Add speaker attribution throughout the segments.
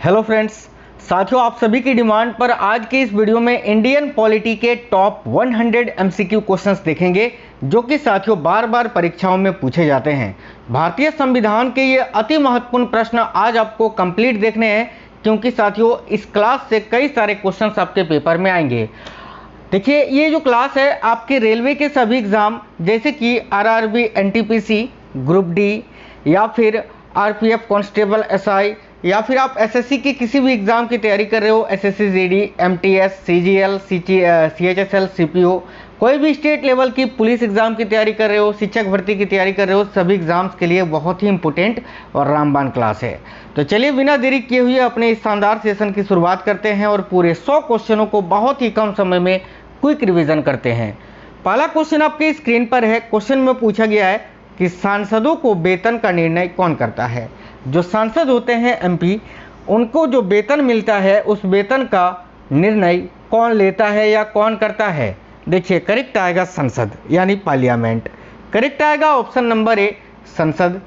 Speaker 1: Hello friends, साथियों आप सभी की डिमांड पर आज के इस वीडियो में इंडियन पॉलिटी के टॉप 100 एमसीक्यू क्वेश्चंस देखेंगे जो कि साथियों बार बार परीक्षाओं में पूछे जाते हैं। भारतीय संविधान के ये अति महत्वपूर्ण प्रश्न आज आपको कंप्लीट देखने हैं क्योंकि साथियों इस क्लास से कई सारे क्वेश्चंस आपके पेपर में आएंगे। देखिए, ये जो क्लास है आपके रेलवे के सभी एग्जाम जैसे कि आरआरबी, एनटीपीसी, ग्रुप डी या फिर आरपीएफ कांस्टेबल एसआई या फिर आप एसएससी की किसी भी एग्जाम की तैयारी कर रहे हो, SSC GD, MTS, CGL, CHSL, CPO, कोई भी स्टेट लेवल की पुलिस एग्जाम की तैयारी कर रहे हो, शिक्षक भर्ती की तैयारी कर रहे हो, सभी एग्जाम्स के लिए बहुत ही इंपॉर्टेंट और रामबाण क्लास है। तो चलिए बिना देरी किए हुए अपने इस शानदार सेशन की शुरुआत करते हैं और पूरे 100 क्वेश्चनों को बहुत ही कम समय में क्विक रिवीजन करते हैं। पहला क्वेश्चन आपके स्क्रीन पर है। क्वेश्चन में पूछा गया है कि सांसदों को वेतन का निर्णय कौन करता है। जो सांसद होते हैं एमपी, उनको जो वेतन मिलता है उस वेतन का निर्णय कौन लेता है या कौन करता है। देखिए, करेक्ट आएगा संसद यानी पार्लियामेंट। करेक्ट आएगा ऑप्शन नंबर ए, संसद।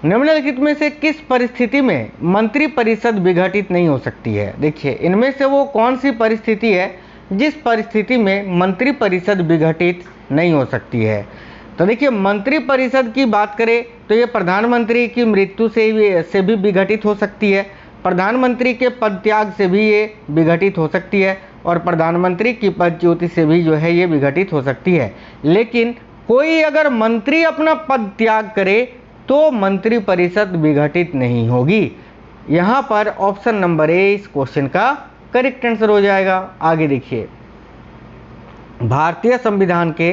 Speaker 1: निम्नलिखित में से किस परिस्थिति में मंत्रिपरिषद विघटित नहीं हो सकती है। देखिए, इनमें से वो कौन सी परिस्थिति है जिस परिस्थिति में मंत्रिपरिषद विघटित नहीं हो सकती है। तो देखिए, मंत्रिपरिषद की बात करें तो ये प्रधानमंत्री की मृत्यु से भी विघटित हो सकती है, प्रधानमंत्री के पद त्याग से भी ये विघटित हो सकती है और प्रधानमंत्री की पदच्युति से भी जो है ये विघटित हो सकती है। लेकिन कोई अगर मंत्री अपना पद त्याग करे तो मंत्रिपरिषद विघटित नहीं होगी। यहाँ पर ऑप्शन नंबर ए इस क्वेश्चन का करेक्ट आंसर हो जाएगा। आगे देखिए, भारतीय संविधान के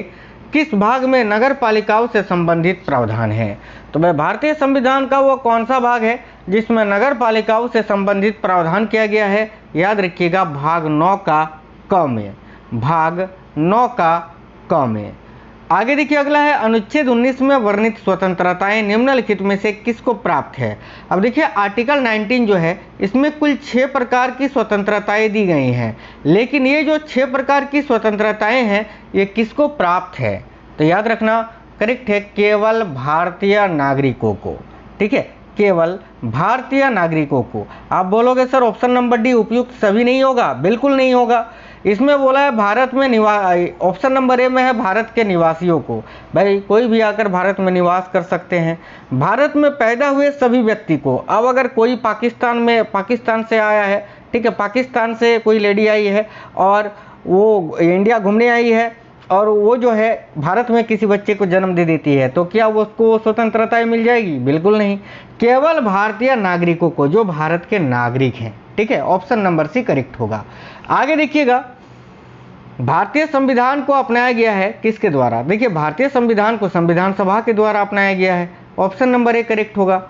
Speaker 1: किस भाग में नगर पालिकाओं से संबंधित प्रावधान है। तो भाई, भारतीय संविधान का वो कौन सा भाग है जिसमें नगर पालिकाओं से संबंधित प्रावधान किया गया है। याद रखिएगा, भाग 9 का क में, भाग 9 का क में। आगे देखिए, अगला है अनुच्छेद 19 में वर्णित स्वतंत्रताएं निम्नलिखित में से किसको प्राप्त है। अब देखिए, आर्टिकल 19 जो है इसमें कुल 6 प्रकार की स्वतंत्रताएं दी गई हैं, लेकिन ये जो 6 प्रकार की स्वतंत्रताएं हैं ये किसको प्राप्त है। तो याद रखना, करेक्ट है केवल भारतीय नागरिकों को। ठीक है, केवल भारतीय नागरिकों को। आप बोलोगे सर ऑप्शन नंबर डी उपयुक्त सभी नहीं होगा। बिल्कुल नहीं होगा। इसमें बोला है भारत में ऑप्शन नंबर ए में है भारत के निवासियों को। भाई, कोई भी आकर भारत में निवास कर सकते हैं, भारत में पैदा हुए सभी व्यक्ति को। अब अगर कोई पाकिस्तान से आया है, ठीक है, पाकिस्तान से कोई लेडी आई है और वो इंडिया घूमने आई है और वो जो है भारत में किसी बच्चे को जन्म दे देती है, तो क्या वो उसको स्वतंत्रताएं मिल जाएगी? बिल्कुल नहीं। केवल भारतीय नागरिकों को, जो भारत के नागरिक हैं। ठीक है, ऑप्शन नंबर सी करेक्ट होगा। आगे देखिएगा, भारतीय संविधान को अपनाया गया है किसके द्वारा। देखिए, भारतीय संविधान को संविधान सभा के द्वारा अपनाया गया है। ऑप्शन नंबर ए करेक्ट होगा।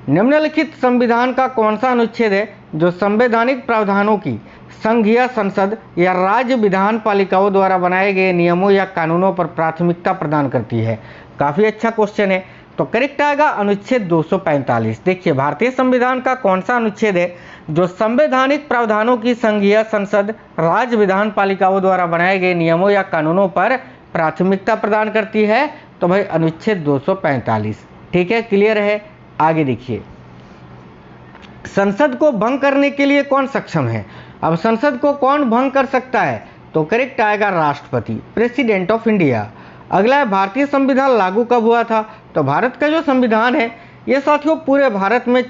Speaker 1: निम्नलिखित संविधान का कौन सा अनुच्छेद है जो संवैधानिक प्रावधानों की संघीय संसद या राज्य विधान पालिकाओं द्वारा बनाए गए नियमों या कानूनों पर प्राथमिकता प्रदान करती है। काफ़ी अच्छा क्वेश्चन है। तो करेक्ट आएगा अनुच्छेद 245। देखिए, भारतीय संविधान का कौन सा अनुच्छेद है जो संवैधानिक प्रावधानों की संघीय संसद, राज्य विधान पालिकाओं द्वारा बनाए गए नियमों या कानूनों पर प्राथमिकता प्रदान करती है। तो भाई अनुच्छेद 245। ठीक है, क्लियर है। आगे देखिए, संसद को भंग करने के लिए कौन सक्षम है। अब संसद को कौन भंग कर सकता है। तो करेक्ट आएगा राष्ट्रपति, प्रेसिडेंट ऑफ इंडिया। अगला है, भारतीय संविधान लागू कब हुआ था। तो भारत का जो संविधान है ये साथियों पूरे भारत में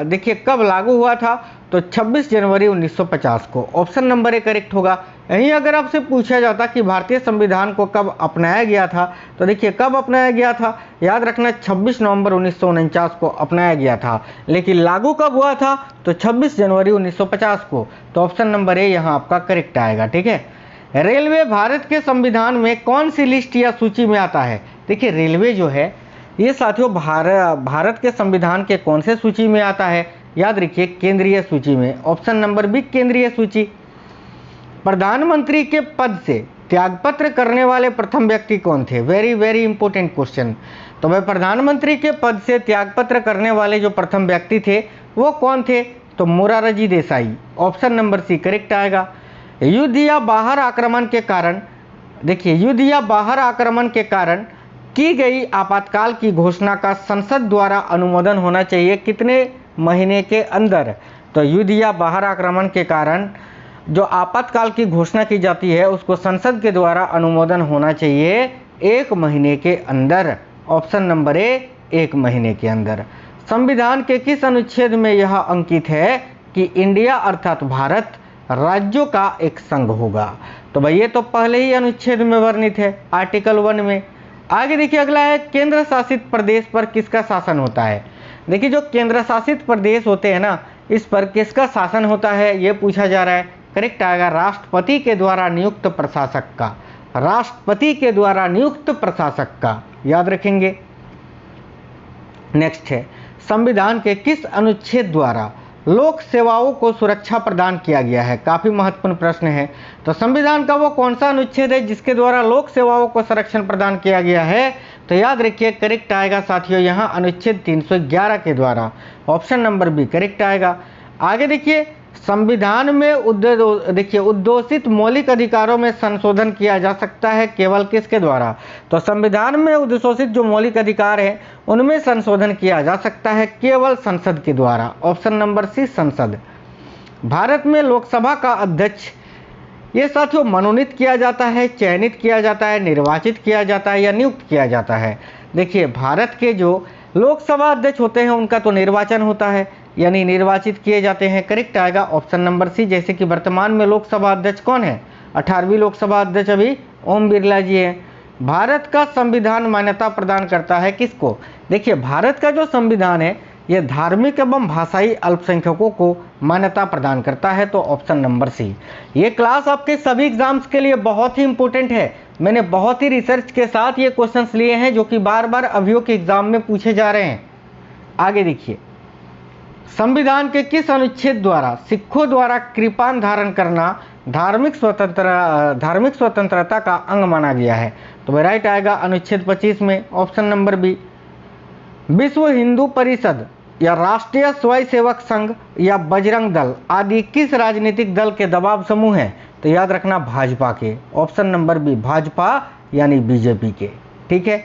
Speaker 1: देखिए कब लागू हुआ था। तो 26 जनवरी 1950 को। ऑप्शन नंबर ए करेक्ट होगा। यहीं अगर आपसे पूछा जाता कि भारतीय संविधान को कब अपनाया गया था, तो देखिए कब अपनाया गया था। याद रखना, 26 नवंबर 1949 को अपनाया गया था, लेकिन लागू कब हुआ था तो 26 जनवरी 1950 को। तो ऑप्शन नंबर ए यहाँ आपका करेक्ट आएगा। ठीक है। रेलवे भारत के संविधान में कौन सी लिस्ट या सूची में आता है। देखिए, रेलवे जो है ये साथियों भारत के संविधान के कौन से सूची में आता है। याद रखिए, केंद्रीय सूची में। ऑप्शन नंबर बी केंद्रीय सूची। प्रधानमंत्री के पद से त्यागपत्र करने वाले प्रथम व्यक्ति कौन थे। Very very important question. तो भाई, प्रधानमंत्री के पद से त्यागपत्र करने वाले जो प्रथम व्यक्ति थे वो कौन थे। तो Morarji Desai. Option number C correct आएगा। युद्ध या बाहर आक्रमण के कारण, देखिए, युद्ध या बाहर आक्रमण के कारण की गई आपातकाल की घोषणा का संसद द्वारा अनुमोदन होना चाहिए कितने महीने के अंदर। तो युद्ध या बाहर आक्रमण के कारण जो आपातकाल की घोषणा की जाती है उसको संसद के द्वारा अनुमोदन होना चाहिए 1 महीने के अंदर। ऑप्शन नंबर ए, 1 महीने के अंदर। संविधान के किस अनुच्छेद में यह अंकित है कि इंडिया अर्थात भारत राज्यों का एक संघ होगा? तो भाई ये तो पहले ही अनुच्छेद में वर्णित है, आर्टिकल 1 में। आगे देखिए अगला है, केंद्र शासित प्रदेश पर किसका शासन होता है? देखिए जो केंद्र शासित प्रदेश होते हैं ना, इस पर किसका शासन होता है ये पूछा जा रहा है। करेक्ट आएगा राष्ट्रपति के द्वारा नियुक्त प्रशासक का। राष्ट्रपति के द्वारा नियुक्त प्रशासक का, याद रखेंगे। नेक्स्ट है, संविधान के किस अनुच्छेद द्वारा लोक सेवाओं को सुरक्षा प्रदान किया गया है? काफी महत्वपूर्ण प्रश्न है। तो संविधान का वो कौन सा अनुच्छेद है जिसके द्वारा लोक सेवाओं को संरक्षण प्रदान किया गया है? तो याद रखिए करेक्ट आएगा साथियों यहाँ अनुच्छेद 311 के द्वारा। ऑप्शन नंबर बी करेक्ट आएगा। आगे देखिए संविधान में उद्घोषित मौलिक अधिकारों में संशोधन किया जा सकता है केवल किसके द्वारा? तो संविधान में उद्घोषित जो मौलिक अधिकार है उनमें संशोधन किया जा सकता है केवल संसद के द्वारा। ऑप्शन नंबर सी संसद। भारत में लोकसभा का अध्यक्ष ये साथियों मनोनीत किया जाता है, चयनित किया जाता है, निर्वाचित किया जाता है या नियुक्त किया जाता है? देखिए भारत के जो लोकसभा अध्यक्ष होते हैं उनका तो निर्वाचन होता है, यानी निर्वाचित किए जाते हैं। करेक्ट आएगा ऑप्शन नंबर सी। जैसे कि वर्तमान में लोकसभा अध्यक्ष कौन है? 18वीं लोकसभा अध्यक्ष अभी ओम बिरला जी है। भारत का संविधान मान्यता प्रदान करता है किसको? देखिए भारत का जो संविधान है यह धार्मिक एवं भाषाई अल्पसंख्यकों को मान्यता प्रदान करता है। तो ऑप्शन नंबर सी। ये क्लास आपके सभी एग्जाम्स के लिए बहुत ही इंपॉर्टेंट है। मैंने बहुत ही रिसर्च के साथ ये क्वेश्चंस लिए हैं जो कि बार बार अभियोग के एग्जाम में पूछे जा रहे हैं। आगे देखिए, संविधान के किस अनुच्छेद द्वारा सिखों द्वारा कृपान धारण करना धार्मिक स्वतंत्रता का अंग माना गया है? तो राइट आएगा अनुच्छेद 25 में। Option number B. Vishwa Hindu परिषद या राष्ट्रीय स्वयंसेवक संघ या बजरंग दल आदि किस राजनीतिक दल के दबाव समूह हैं? तो याद रखना भाजपा के। ऑप्शन नंबर बी भाजपा यानी बीजेपी के। ठीक है।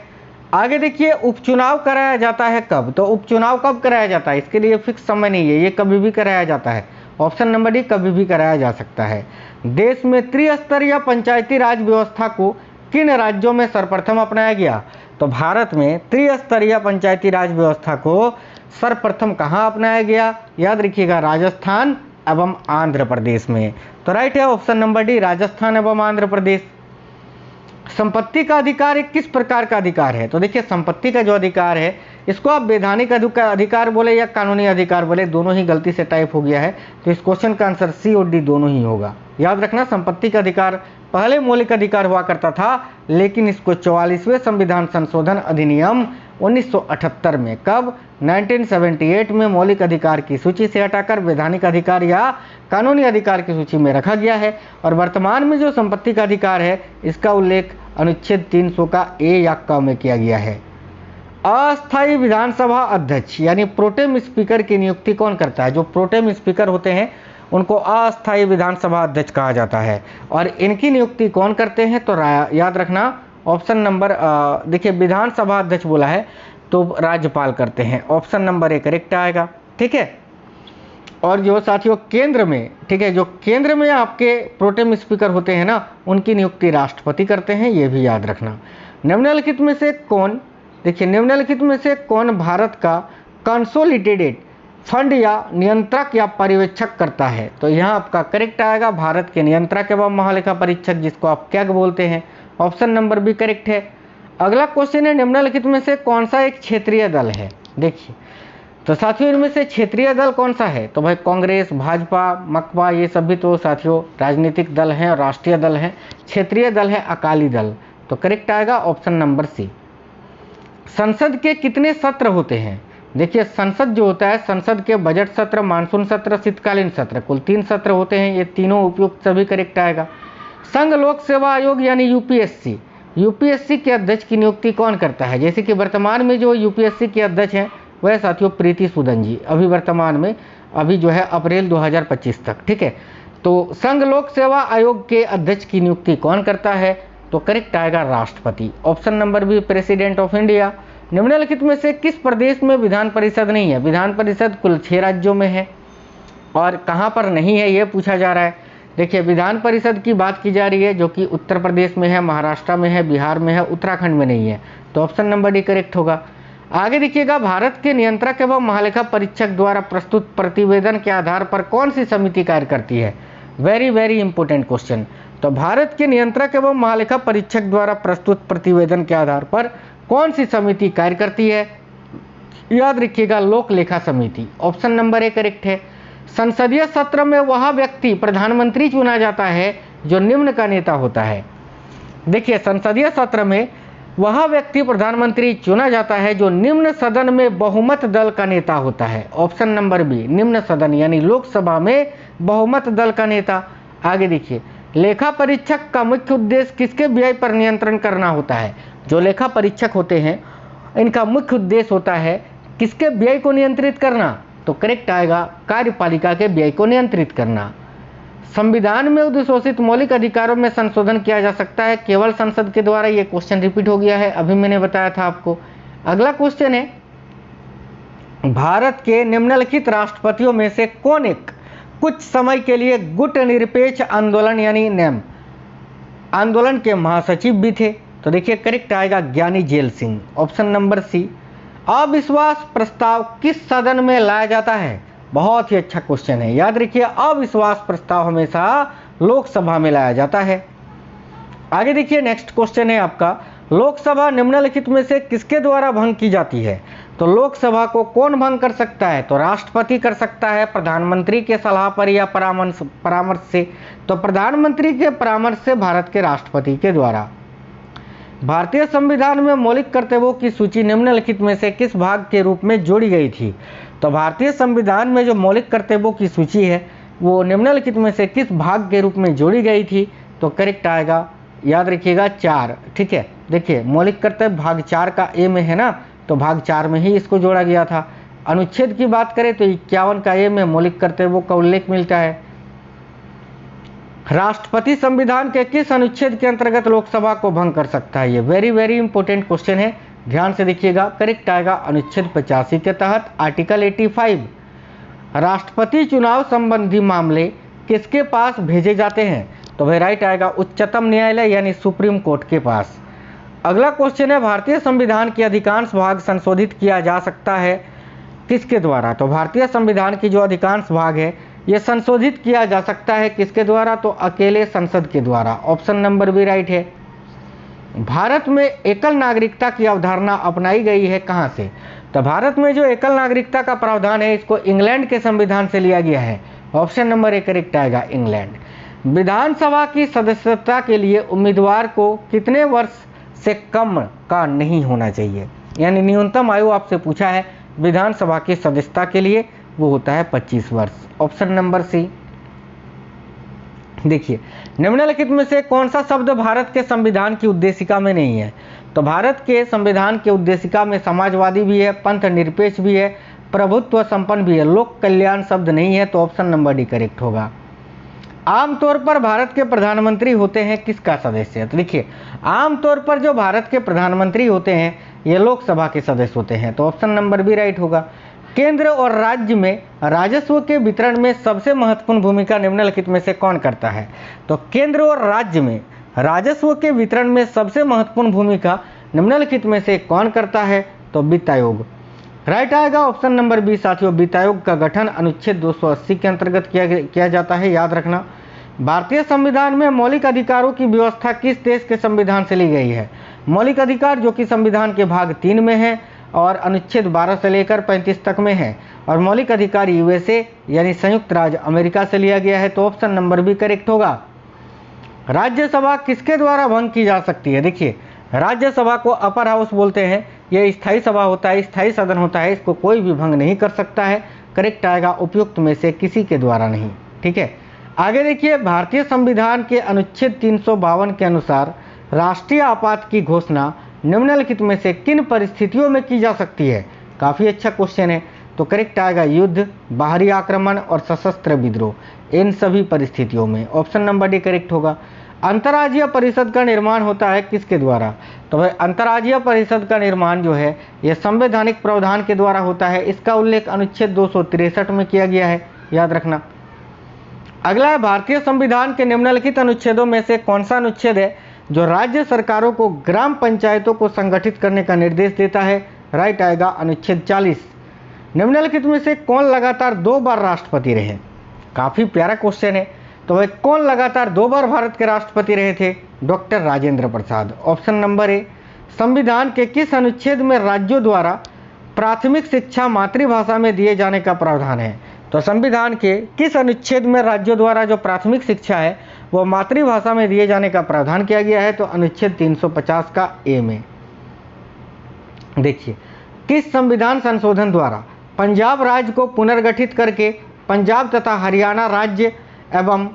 Speaker 1: आगे देखिए उपचुनाव कराया जाता है कब? तो उपचुनाव कब कराया जाता है इसके लिए फिक्स समय नहीं है, ये कभी भी कराया जाता है। ऑप्शन नंबर डी कभी भी कराया जा सकता है। देश में त्रिस्तरीय पंचायती राज व्यवस्था को किन राज्यों में सर्वप्रथम अपनाया गया? तो भारत में त्रिस्तरीय पंचायती राज व्यवस्था को सर्वप्रथम कहाँ अपनाया गया? याद रखिएगा राजस्थान एवं आंध्र प्रदेश में। तो राइट है ऑप्शन नंबर डी राजस्थान एवं आंध्र प्रदेश। संपत्ति का अधिकार एक किस प्रकार का अधिकार है? तो देखिए संपत्ति का जो अधिकार है इसको आप वैधानिक अधिकार बोले या कानूनी अधिकार बोले, दोनों ही गलती से टाइप हो गया है। तो इस क्वेश्चन का आंसर सी और डी दोनों ही होगा। याद रखना संपत्ति का अधिकार पहले मौलिक अधिकार हुआ करता था, लेकिन इसको 44वें संविधान संशोधन अधिनियम 1978 में कब 1978 में मौलिक अधिकार की सूची से हटाकर वैधानिक अधिकार या कानूनी अधिकार की सूची में रखा गया है। और वर्तमान में जो संपत्ति का अधिकार है इसका उल्लेख अनुच्छेद 300 का ए या क में किया गया है। अस्थायी विधानसभा अध्यक्ष यानी प्रोटेम स्पीकर की नियुक्ति कौन करता है? जो प्रोटेम स्पीकर होते हैं उनको अस्थायी विधानसभा अध्यक्ष कहा जाता है। और इनकी नियुक्ति कौन करते हैं? तो याद रखना ऑप्शन नंबर देखिए विधानसभा अध्यक्ष बोला है तो राज्यपाल करते हैं। ऑप्शन नंबर ए करेक्ट आएगा। ठीक है। और जो साथियों केंद्र में, ठीक है, जो केंद्र में आपके प्रोटेम स्पीकर होते हैं ना उनकी नियुक्ति राष्ट्रपति करते हैं, ये भी याद रखना। निम्नलिखित में से कौन, देखिए निम्नलिखित में से कौन भारत का कंसोलिडेटेड फंड या नियंत्रक या पर्यवेक्षक करता है? तो यहाँ आपका करेक्ट आएगा भारत के नियंत्रक एवं महालेखा परीक्षक जिसको आप कैग बोलते हैं। ऑप्शन नंबर बी करेक्ट है। अगला क्वेश्चन है निम्नलिखित में से कौन सा एक क्षेत्रीय दल है? देखिए तो साथियों इनमें से क्षेत्रीय दल कौन सा है? तो भाई कांग्रेस, भाजपा, मकवा ये सभी तो साथियों राजनीतिक दल हैं और राष्ट्रीय दल हैं। क्षेत्रीय दल है अकाली दल। तो करेक्ट आएगा ऑप्शन नंबर सी। संसद के कितने सत्र होते हैं? देखिए संसद जो होता है, संसद के बजट सत्र, मानसून सत्र, शीतकालीन सत्र, कुल 3 सत्र होते हैं। ये तीनों उपयुक्त सभी करेक्ट आएगा। संघ लोक सेवा आयोग यानी यूपीएससी, यूपीएससी के अध्यक्ष की नियुक्ति कौन करता है? जैसे कि वर्तमान में जो यूपीएससी के अध्यक्ष हैं वह साथियों प्रीति सूदन जी, अभी वर्तमान में अभी जो है अप्रैल 2025 तक। ठीक है। तो संघ लोक सेवा आयोग के अध्यक्ष की नियुक्ति कौन करता है? तो करेक्ट आएगा राष्ट्रपति। Option number B president of India. निम्नलिखित में से किस प्रदेश में विधान परिषद नहीं है? विधान परिषद कुल 6 राज्यों में है और कहाँ पर नहीं है ये पूछा जा रहा है। देखिए विधान परिषद की बात की जा रही है जो कि उत्तर प्रदेश में है, महाराष्ट्र में है, बिहार में है, उत्तराखंड में नहीं है, तो ऑप्शन नंबर डी करेक्ट होगा। आगे देखिएगा, भारत के नियंत्रक एवं महालेखा परीक्षक द्वारा प्रस्तुत प्रतिवेदन के आधार पर कौन सी समिति कार्य करती है? Very very important question. तो भारत के नियंत्रक एवं महालेखा परीक्षक द्वारा प्रस्तुत प्रतिवेदन के आधार पर कौन सी समिति कार्य करती है? याद रखिएगा, लोक लेखा समिति। ऑप्शन नंबर ए करेक्ट है। संसदीय सत्र में वह व्यक्ति प्रधानमंत्री चुना जाता है जो निम्न का नेता होता है। देखिए संसदीय सत्र में वह व्यक्ति प्रधानमंत्री चुना जाता है जो निम्न सदन में बहुमत दल का नेता होता है। ऑप्शन नंबर बी, निम्न सदन यानी लोकसभा में बहुमत दल का नेता। आगे देखिए, लेखा परीक्षक का मुख्य उद्देश्य किसके व्यय पर नियंत्रण करना होता है? जो लेखा परीक्षक होते हैं इनका मुख्य उद्देश्य होता है किसके व्यय को नियंत्रित करना? तो करेक्ट आएगा, कार्यपालिका के व्यय को नियंत्रित करना। संविधान में उद्घोषित मौलिक अधिकारों में संशोधन किया जा सकता है केवल संसद के द्वारा। ये क्वेश्चन रिपीट हो गया है, अभी मैंने बताया था आपको। अगला क्वेश्चन है, भारत के निम्नलिखित राष्ट्रपतियों में से कौन एक कुछ समय के लिए गुट निरपेक्ष आंदोलन यानी नेम आंदोलन के महासचिव भी थे? तो देखिए करेक्ट आएगा Giani Zail Singh. Option number C. अविश्वास प्रस्ताव किस सदन में लाया जाता है? बहुत ही अच्छा क्वेश्चन है, याद रखिए अविश्वास प्रस्ताव हमेशा लोकसभा में लाया जाता है। आगे देखिए नेक्स्ट क्वेश्चन है आपका, लोकसभा निम्नलिखित में से किसके द्वारा भंग की जाती है? तो लोकसभा को कौन भंग कर सकता है? तो राष्ट्रपति कर सकता है, प्रधानमंत्री के सलाह पर या परामर्श से। तो प्रधानमंत्री के परामर्श से भारत के राष्ट्रपति के द्वारा। भारतीय संविधान में मौलिक कर्तव्यों की सूची निम्नलिखित में से किस भाग के रूप में जोड़ी गई थी? तो भारतीय संविधान में जो मौलिक कर्तव्यों की सूची है वो निम्नलिखित में से किस भाग के रूप में जोड़ी गई थी? तो करेक्ट आएगा, याद रखिएगा 4। ठीक है, देखिए मौलिक कर्तव्य भाग 4 का ए में है ना, तो भाग 4 में ही इसको जोड़ा गया था। अनुच्छेद की बात करें तो 51 का ए में मौलिक कर्तव्यों का उल्लेख मिलता है। राष्ट्रपति संविधान के किस अनुच्छेद के अंतर्गत लोकसभा को भंग कर सकता है? ये वेरी वेरी इंपॉर्टेंट क्वेश्चन है, ध्यान से देखिएगा। करेक्ट आएगा अनुच्छेद 85 के तहत आर्टिकल 85। राष्ट्रपति चुनाव संबंधी मामले किसके पास भेजे जाते हैं? तो भाई राइट आएगा उच्चतम न्यायालय यानी सुप्रीम कोर्ट के पास। अगला क्वेश्चन है, भारतीय संविधान के अधिकांश भाग संशोधित किया जा सकता है किसके द्वारा? तो भारतीय संविधान की जो अधिकांश भाग है ये संशोधित किया जा सकता है किसके द्वारा? तो अकेले संसद के द्वारा। ऑप्शन नंबर बी राइट है। भारत में एकल नागरिकता की अवधारणा अपनाई गई है कहां से? तो भारत में जो एकल नागरिकता का प्रावधान है इसको इंग्लैंड के संविधान से लिया गया है। ऑप्शन नंबर ए करेक्ट आएगा, इंग्लैंड। विधानसभा की सदस्यता के लिए उम्मीदवार को कितने वर्ष से कम का नहीं होना चाहिए? यानी न्यूनतम आयु आपसे पूछा है विधानसभा की सदस्यता के लिए, वो होता है 25 वर्ष। Option number C. देखिए निम्नलिखित में से कौन सा शब्द भारत के संविधान की उद्देशिका में नहीं है? तो भारत के संविधान के उद्देशिका में समाजवादी भी है, पंथ निरपेक्ष भी है, प्रभुत्व संपन्न भी है, लोक कल्याण शब्द नहीं है। तो ऑप्शन नंबर डी करेक्ट होगा। आमतौर पर भारत के प्रधानमंत्री होते हैं किसका सदस्य? तो देखिए आमतौर पर जो भारत के प्रधानमंत्री होते हैं ये लोकसभा के सदस्य होते हैं। तो ऑप्शन नंबर बी राइट होगा। केंद्र और राज्य में राजस्व के वितरण में सबसे महत्वपूर्ण भूमिका निम्नलिखित में से कौन करता है? तो केंद्र और राज्य में राजस्व के वितरण में सबसे महत्वपूर्ण भूमिका निम्नलिखित में से कौन करता है? तो वित्त आयोग राइट आएगा। ऑप्शन नंबर बी साथियों, वित्त आयोग का गठन अनुच्छेद 280 के अंतर्गत किया जाता है, याद रखना। भारतीय संविधान में मौलिक अधिकारों की व्यवस्था किस देश के संविधान से ली गई है? मौलिक अधिकार जो कि संविधान के भाग 3 में है और अनुच्छेद 12 से लेकर 35 तक में है, और मौलिक अधिकार यूएसए यानी संयुक्त राज्य अमेरिका से लिया गया है। तो ऑप्शन नंबर बी करेक्ट होगा। राज्यसभा किसके द्वारा भंग की जा सकती है? देखिए राज्यसभा को अपर हाउस बोलते हैं, यह स्थायी सभा होता है, स्थायी सदन होता है, इसको कोई भी भंग नहीं कर सकता है। करेक्ट आएगा उपयुक्त में से किसी के द्वारा नहीं। ठीक है, आगे देखिए भारतीय संविधान के अनुच्छेद 352 के अनुसार राष्ट्रीय आपात की घोषणा निम्नलिखित में से किन परिस्थितियों में की जा सकती है? काफ़ी अच्छा क्वेश्चन है। तो करेक्ट आएगा युद्ध, बाहरी आक्रमण और सशस्त्र विद्रोह, इन सभी परिस्थितियों में। ऑप्शन नंबर डी करेक्ट होगा। अंतर्राज्यीय परिषद का निर्माण होता है किसके द्वारा? तो भाई अंतर्राज्यीय परिषद का निर्माण जो है यह संवैधानिक प्रावधान के द्वारा होता है। इसका उल्लेख अनुच्छेद 263 में किया गया है, याद रखना। अगला है, भारतीय संविधान के निम्नलिखित अनुच्छेदों में से कौन सा अनुच्छेद है जो राज्य सरकारों को ग्राम पंचायतों को संगठित करने का निर्देश देता है? राइट आएगा अनुच्छेद 40। निम्नलिखित में से कौन लगातार 2 बार राष्ट्रपति रहे? काफी प्यारा क्वेश्चन है। तो वह कौन लगातार 2 बार भारत के राष्ट्रपति रहे थे? Doctor Rajendra Prasad. Option number A. संविधान के किस अनुच्छेद में राज्यों द्वारा प्राथमिक शिक्षा मातृभाषा में दिए जाने का प्रावधान है? तो संविधान के किस अनुच्छेद में राज्यों द्वारा जो प्राथमिक शिक्षा है वो मातृभाषा में दिए जाने का प्रावधान किया गया है? तो अनुच्छेद 350 का ए में। देखिए, किस संविधान संशोधन द्वारा पंजाब राज्य को पुनर्गठित करके पंजाब तथा हरियाणा राज्य एवं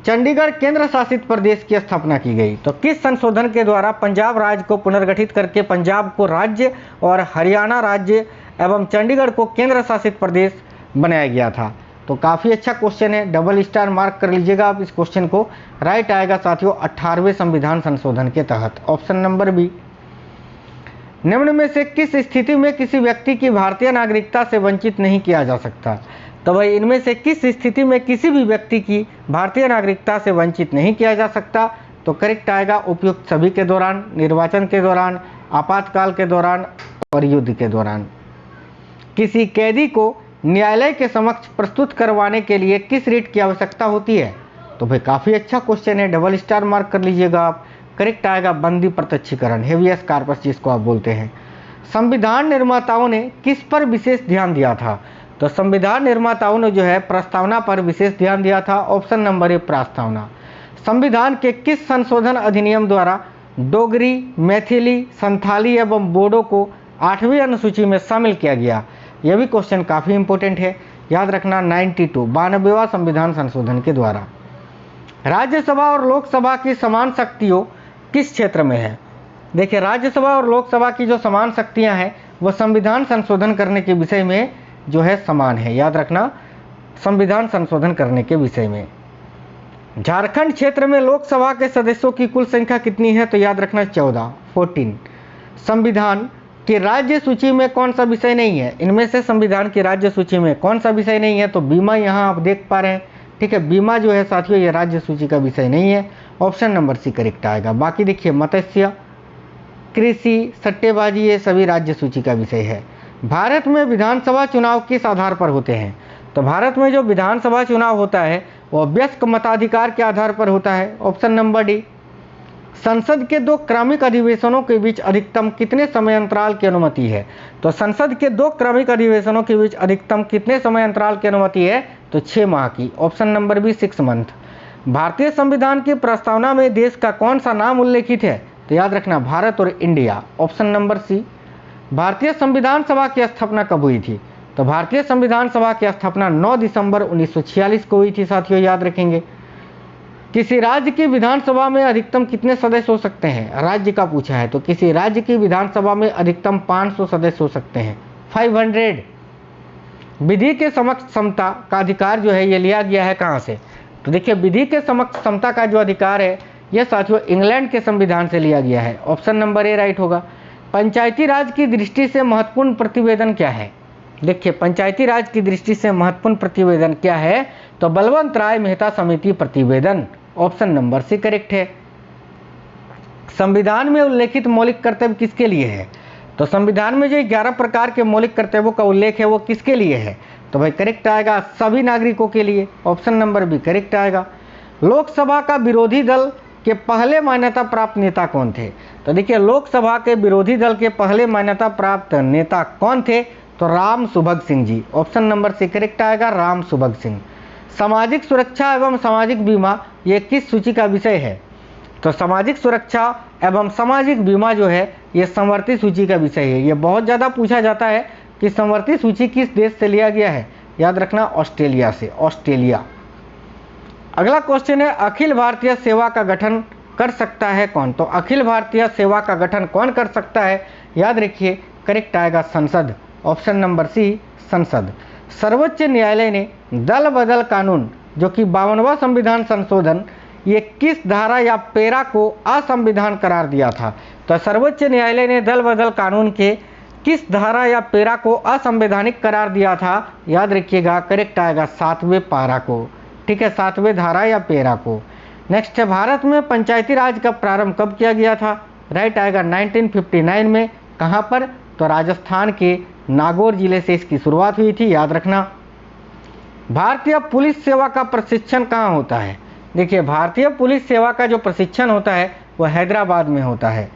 Speaker 1: चंडीगढ़ केंद्र शासित प्रदेश की स्थापना की गई? तो किस संशोधन के द्वारा पंजाब राज्य को पुनर्गठित करके पंजाब को राज्य और हरियाणा राज्य एवं चंडीगढ़ को केंद्र शासित प्रदेश बनाया गया था? तो काफ़ी अच्छा क्वेश्चन है, डबल स्टार मार्क कर लीजिएगा आप इस क्वेश्चन को। राइट आएगा साथियों 18वें संविधान संशोधन के तहत। Option number B. निम्न में से किस स्थिति में किसी व्यक्ति की भारतीय नागरिकता से वंचित नहीं किया जा सकता? तो भाई इनमें से किस स्थिति में किसी भी व्यक्ति की भारतीय नागरिकता से वंचित नहीं किया जा सकता? तो करेक्ट आएगा उपयुक्त सभी के दौरान, निर्वाचन के दौरान, आपातकाल के दौरान और युद्ध के दौरान। किसी कैदी को न्यायालय के समक्ष प्रस्तुत करवाने के लिए किस रिट की आवश्यकता होती है? तो भाई काफ़ी अच्छा क्वेश्चन है, डबल स्टार मार्क कर लीजिएगा आप। करेक्ट आएगा बंदी प्रत्यक्षीकरण, हेवियस कार्पस जिसको आप बोलते हैं। संविधान निर्माताओं ने किस पर विशेष ध्यान दिया था? तो संविधान निर्माताओं ने जो है प्रस्तावना पर विशेष ध्यान दिया था। ऑप्शन नंबर ए प्रस्तावना। संविधान के किस संशोधन अधिनियम द्वारा डोगरी, मैथिली, संथाली एवं बोडो को 8वीं अनुसूची में शामिल किया गया? यह भी क्वेश्चन काफ़ी इंपॉर्टेंट है, याद रखना। 92वां संविधान संशोधन के द्वारा। राज्यसभा और लोकसभा की समान शक्तियों किस क्षेत्र में है? देखिए, राज्यसभा और लोकसभा की जो समान शक्तियां हैं वो संविधान संशोधन करने के विषय में जो है समान है, याद रखना, संविधान संशोधन करने के विषय में। झारखंड क्षेत्र में लोकसभा के सदस्यों की कुल संख्या कितनी है? तो याद रखना 14। संविधान की राज्य सूची में कौन सा विषय नहीं है? इनमें से संविधान की राज्य सूची में कौन सा विषय नहीं है? तो बीमा यहाँ आप देख पा रहे हैं, ठीक है। बीमा जो है साथियों ये राज्य सूची का विषय नहीं है। ऑप्शन नंबर सी करेक्ट आएगा। बाकी देखिए, मत्स्य, कृषि, सट्टेबाजी ये सभी राज्य सूची का विषय है। भारत में विधानसभा चुनाव किस आधार पर होते हैं? तो भारत में जो विधानसभा चुनाव होता है वो वयस्क मताधिकार के आधार पर होता है। Option number D. संसद के 2 क्रमिक अधिवेशनों के बीच अधिकतम कितने समय अंतराल की अनुमति है? तो संसद के 2 क्रमिक अधिवेशनों के बीच अधिकतम कितने समय अंतराल की अनुमति है? तो 6 माह की। Option number B 6 month. भारतीय संविधान की प्रस्तावना में देश का कौन सा नाम उल्लेखित है? तो याद रखना भारत और इंडिया। ऑप्शन नंबर सी। भारतीय संविधान सभा की स्थापना कब हुई थी? तो भारतीय संविधान सभा की स्थापना 9 दिसंबर 1946 को हुई थी साथियों, याद रखेंगे। किसी राज्य की विधानसभा में अधिकतम कितने सदस्य हो सकते हैं? राज्य का पूछा है, तो किसी राज्य की विधानसभा में अधिकतम 500 सदस्य हो सकते हैं, 500। विधि के समक्ष समता का अधिकार जो है ये लिया गया है कहाँ से? तो देखिए, विधि के समक्ष समता का जो अधिकार है यह साथियों इंग्लैंड के संविधान से लिया गया है। ऑप्शन नंबर ए राइट होगा। पंचायती राज की दृष्टि से महत्वपूर्ण प्रतिवेदन क्या है? देखिए, पंचायती राज की दृष्टि से महत्वपूर्ण प्रतिवेदन क्या है? तो बलवंत राय मेहता समिति प्रतिवेदन। ऑप्शन नंबर सी करेक्ट है। संविधान में उल्लेखित मौलिक कर्तव्य किसके लिए है? तो संविधान में जो 11 प्रकार के मौलिक कर्तव्यों का उल्लेख है वो किसके लिए है? तो भाई करेक्ट आएगा सभी नागरिकों के लिए। ऑप्शन नंबर बी करेक्ट आएगा। लोकसभा का विरोधी दल के पहले मान्यता प्राप्त नेता कौन थे? तो देखिए, लोकसभा के विरोधी दल के पहले मान्यता प्राप्त नेता कौन थे? तो Ram Subhag Singh ji. Option number C correct आएगा, राम सुभग सिंह। सामाजिक सुरक्षा एवं सामाजिक बीमा ये किस सूची का विषय है? तो सामाजिक सुरक्षा एवं सामाजिक बीमा जो है ये संवर्ती सूची का विषय है। ये बहुत ज़्यादा पूछा जाता है कि संवर्ती सूची किस देश से लिया गया है? याद रखना ऑस्ट्रेलिया से, ऑस्ट्रेलिया। अगला क्वेश्चन है, अखिल भारतीय सेवा का गठन कर सकता है कौन? तो अखिल भारतीय सेवा का गठन कौन कर सकता है? याद रखिए करेक्ट आएगा संसद। ऑप्शन नंबर सी संसद। सर्वोच्च न्यायालय ने दल बदल कानून जो कि 52वां संविधान संशोधन ये किस धारा या पेरा को असंविधान करार दिया था? तो सर्वोच्च न्यायालय ने दल बदल कानून के किस धारा या पेरा को असंवैधानिक करार दिया था? याद रखिएगा, करेक्ट आएगा 7वें पारा को, ठीक है, 7वें धारा या पेरा को। नेक्स्ट है, भारत में पंचायती राज का प्रारंभ कब किया गया था? राइट आएगा 1959 में। कहाँ पर? तो राजस्थान के नागौर जिले से इसकी शुरुआत हुई थी, याद रखना। भारतीय पुलिस सेवा का प्रशिक्षण कहाँ होता है? देखिए, भारतीय पुलिस सेवा का जो प्रशिक्षण होता है वो हैदराबाद में होता है।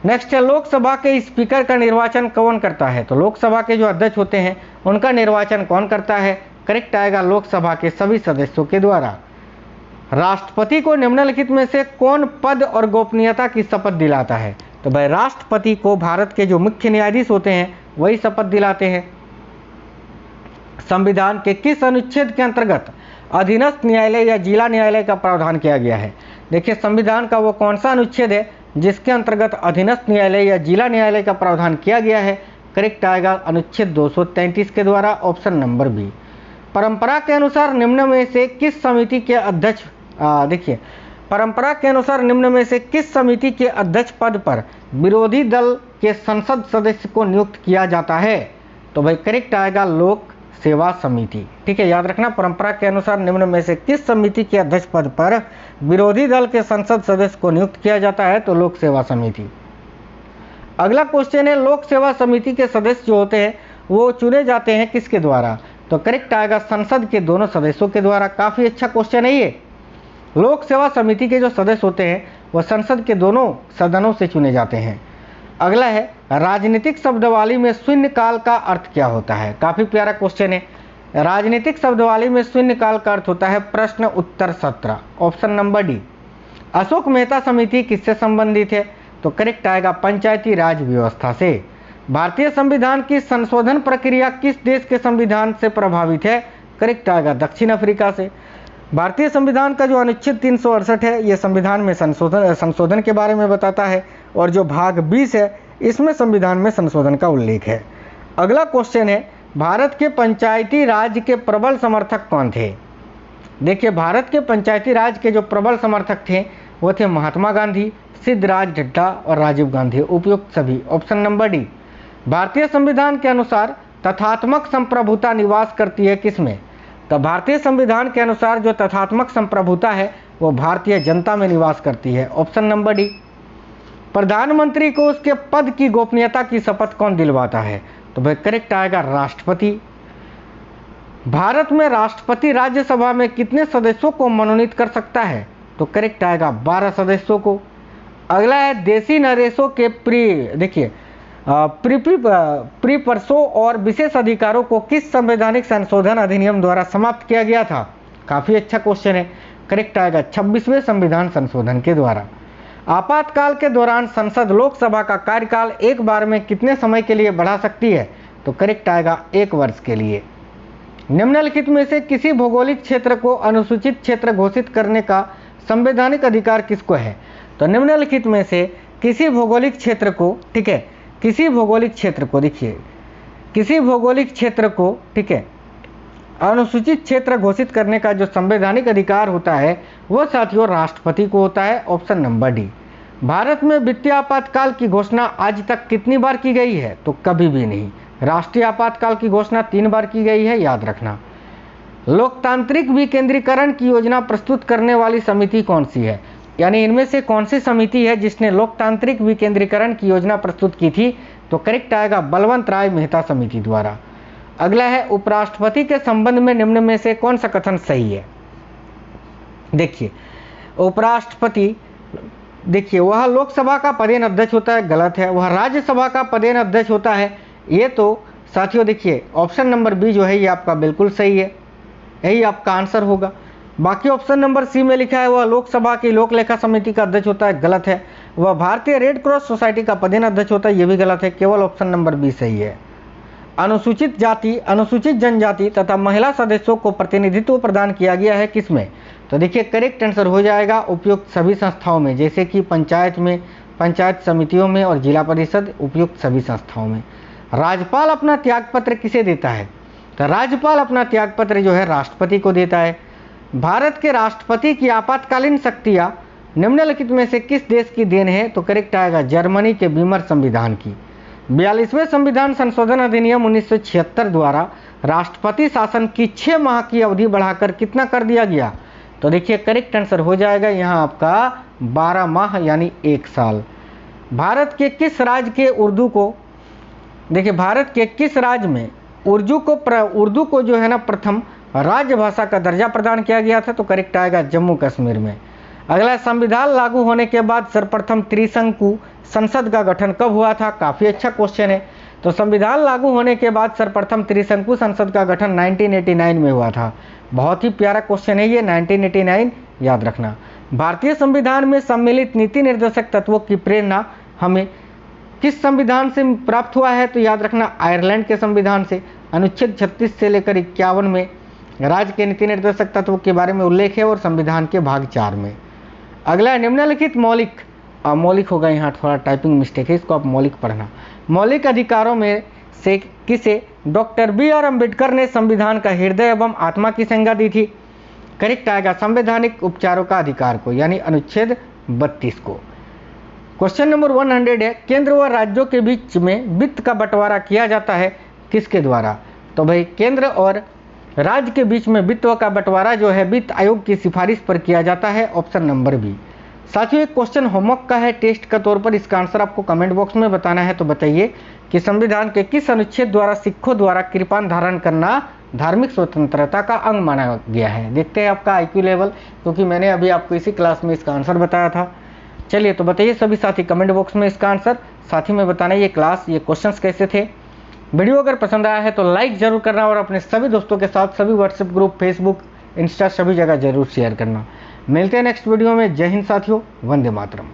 Speaker 1: नेक्स्ट है, लोकसभा के स्पीकर का निर्वाचन कौन करता है? तो लोकसभा के जो अध्यक्ष होते हैं उनका निर्वाचन कौन करता है? करेक्ट आएगा लोकसभा के सभी सदस्यों के द्वारा। राष्ट्रपति को निम्नलिखित में से कौन पद और गोपनीयता की शपथ दिलाता है? तो भाई राष्ट्रपति को भारत के जो मुख्य न्यायाधीश होते हैं वही शपथ दिलाते हैं। संविधान के किस अनुच्छेद के अंतर्गत अधीनस्थ न्यायालय या जिला न्यायालय का प्रावधान किया गया है? देखिए, संविधान का वो कौन सा अनुच्छेद है जिसके अंतर्गत अधीनस्थ न्यायालय या जिला न्यायालय का प्रावधान किया गया है? करेक्ट आएगा अनुच्छेद 233 के द्वारा, ऑप्शन नंबर बी। परंपरा के अनुसार निम्न में से किस समिति के अध्यक्ष देखिए, परंपरा के अनुसार निम्न में से किस समिति के अध्यक्ष पद पर विरोधी दल के संसद सदस्य को नियुक्त किया जाता है? तो भाई करेक्ट आएगा लोक सेवा समिति, ठीक है, याद रखना। परंपरा के अनुसार निम्न में से किस समिति के अध्यक्ष पद पर विरोधी दल के संसद सदस्य को नियुक्त किया जाता है? तो लोक सेवा समिति। अगला क्वेश्चन है, लोक सेवा समिति के सदस्य जो होते हैं वो चुने जाते हैं किसके द्वारा? तो करेक्ट आएगा संसद के दोनों सदस्यों के द्वारा। काफी अच्छा क्वेश्चन है ये। लोक सेवा समिति के जो सदस्य होते हैं वह संसद के दोनों सदनों से चुने जाते हैं। अगला है, राजनीतिक शब्दावली में शून्य काल का अर्थ क्या होता है? काफी प्यारा क्वेश्चन है। राजनीतिक शब्दावली में शून्य काल का अर्थ होता है प्रश्न उत्तर सत्र, option number D. Ashok Mehta समिति किससे संबंधित है? तो करेक्ट आएगा पंचायती राज व्यवस्था से। भारतीय संविधान की संशोधन प्रक्रिया किस देश के संविधान से प्रभावित है? करेक्ट आएगा दक्षिण अफ्रीका से। भारतीय संविधान का जो अनुच्छेद 368 है ये संविधान में संशोधन के बारे में बताता है, और जो भाग 20 है इसमें संविधान में संशोधन का उल्लेख है। अगला क्वेश्चन है, भारत के पंचायती राज के प्रबल समर्थक कौन थे? देखिए, भारत के पंचायती राज के जो प्रबल समर्थक थे वो थे महात्मा गांधी, सिद्धराज ढड्ढा और राजीव गांधी, उपयुक्त सभी, ऑप्शन नंबर डी। भारतीय संविधान के अनुसार तथात्मक संप्रभुता निवास करती है किसमें? तो भारतीय संविधान के अनुसार जो तथात्मक संप्रभुता है वो भारतीय जनता में निवास करती है, ऑप्शन नंबर डी। प्रधानमंत्री को उसके पद की गोपनीयता की शपथ कौन दिलवाता है? तो भाई करेक्ट आएगा राष्ट्रपति। भारत में राष्ट्रपति राज्यसभा में कितने सदस्यों को मनोनीत कर सकता है? तो करेक्ट आएगा 12 सदस्यों को। अगला है, देशी नरेशों के प्रीपर्सों और विशेष अधिकारों को किस संवैधानिक संशोधन अधिनियम द्वारा समाप्त किया गया था? काफी अच्छा क्वेश्चन है। करेक्ट आएगा 26वें संविधान संशोधन के द्वारा। आपातकाल के दौरान संसद लोकसभा का कार्यकाल एक बार में कितने समय के लिए बढ़ा सकती है? तो करेक्ट आएगा 1 वर्ष के लिए। निम्नलिखित में से किसी भौगोलिक क्षेत्र को अनुसूचित क्षेत्र घोषित करने का संवैधानिक अधिकार किसको है? तो निम्नलिखित में से किसी भौगोलिक क्षेत्र को, ठीक है, किसी भौगोलिक क्षेत्र को, देखिए किसी भौगोलिक क्षेत्र को, ठीक है, अनुसूचित क्षेत्र घोषित करने का जो संवैधानिक अधिकार होता है वो साथियों राष्ट्रपति को होता है, ऑप्शन नंबर डी। भारत में वित्तीय आपातकाल की घोषणा आज तक कितनी बार की गई है? तो कभी भी नहीं। राष्ट्रीय आपातकाल की घोषणा 3 बार की गई है, याद रखना। लोकतांत्रिक विकेंद्रीकरण की योजना प्रस्तुत करने वाली समिति कौन सी है? यानी इनमें से कौन सी समिति है जिसने लोकतांत्रिक विकेंद्रीकरण की योजना प्रस्तुत की थी? तो करेक्ट आएगा बलवंत राय मेहता समिति द्वारा। अगला है, उपराष्ट्रपति के संबंध में निम्न में से कौन सा कथन सही है? देखिए, उपराष्ट्रपति, देखिए वह लोकसभा का पदेन अध्यक्ष होता है, गलत है। वह राज्यसभा का पदेन अध्यक्ष होता है, ये तो साथियों देखिए ऑप्शन नंबर बी जो है ये आपका बिल्कुल सही है, यही आपका आंसर होगा। बाकी ऑप्शन नंबर सी में लिखा है वह लोकसभा की लोक लेखा समिति का अध्यक्ष होता है, गलत है। वह भारतीय रेड क्रॉस सोसाइटी का पदेन अध्यक्ष होता है, ये भी गलत है। केवल ऑप्शन नंबर बी सही है। अनुसूचित जाति, अनुसूचित जनजाति तथा महिला सदस्यों को प्रतिनिधित्व प्रदान किया गया है किसमें? तो देखिए करेक्ट आंसर हो जाएगा उपयुक्त सभी संस्थाओं में, जैसे कि पंचायत में, पंचायत समितियों में और जिला परिषद, उपयुक्त सभी संस्थाओं में। राज्यपाल अपना त्यागपत्र किसे देता है? तो राज्यपाल अपना त्यागपत्र जो है राष्ट्रपति को देता है। भारत के राष्ट्रपति की आपातकालीन शक्तियाँ निम्नलिखित में से किस देश की देन है? तो करेक्ट आएगा जर्मनी के बीमर संविधान की। 42वें संविधान संशोधन अधिनियम 1976 द्वारा राष्ट्रपति शासन की 6 माह की अवधि बढ़ाकर कितना कर दिया गया? तो देखिए करेक्ट आंसर हो जाएगा यहाँ आपका 12 माह यानी 1 साल। भारत के किस राज्य के उर्दू को, देखिए भारत के किस राज्य में उर्दू को जो है ना प्रथम राजभाषा का दर्जा प्रदान किया गया था? तो करेक्ट आएगा जम्मू कश्मीर में। अगला, संविधान लागू होने के बाद सर्वप्रथम त्रिशंकु संसद का गठन कब हुआ था? काफ़ी अच्छा क्वेश्चन है। तो संविधान लागू होने के बाद सर्वप्रथम त्रिशंकु संसद का गठन 1989 में हुआ था। बहुत ही प्यारा क्वेश्चन है ये, 1989 याद रखना। भारतीय संविधान में सम्मिलित नीति निर्देशक तत्वों की प्रेरणा हमें किस संविधान से प्राप्त हुआ है? तो याद रखना आयरलैंड के संविधान से। अनुच्छेद 36 से लेकर 51 में राज्य के नीति निर्देशक तत्वों के बारे में उल्लेख है और संविधान के भाग 4 में। अगला, निम्नलिखित मौलिक होगा, यहाँ थोड़ा टाइपिंग मिस्टेक है, इसको आप मौलिक पढ़ना। मौलिक अधिकारों में से किसे डॉक्टर बी.आर. अम्बेडकर ने संविधान का हृदय एवं आत्मा की संज्ञा दी थी? करेक्ट आएगा संवैधानिक उपचारों का अधिकार को, यानी अनुच्छेद 32 को। क्वेश्चन नंबर 100 है, केंद्र व राज्यों के बीच में वित्त का बंटवारा किया जाता है किसके द्वारा? तो भाई केंद्र और राज्य के बीच में वित्त का बंटवारा जो है वित्त आयोग की सिफारिश पर किया जाता है, ऑप्शन नंबर बी। साथियों एक क्वेश्चन होमवर्क का है टेस्ट का तौर पर, इसका आंसर आपको कमेंट बॉक्स में बताना है। तो बताइए कि संविधान के किस अनुच्छेद द्वारा सिखों द्वारा कृपान धारण करना धार्मिक स्वतंत्रता का अंग माना गया है? देखते हैं आपका IQ लेवल, क्योंकि मैंने अभी आपको इसी क्लास में इसका आंसर बताया था। चलिए तो बताइए सभी साथी कमेंट बॉक्स में इसका आंसर, साथ ही में बताना ये क्लास ये क्वेश्चंस कैसे थे। वीडियो अगर पसंद आया है तो लाइक जरूर करना और अपने सभी दोस्तों के साथ सभी व्हाट्सएप ग्रुप, फेसबुक, इंस्टा सभी जगह जरूर शेयर करना। मिलते हैं नेक्स्ट वीडियो में। जय हिंद साथियों, वंदे मातरम।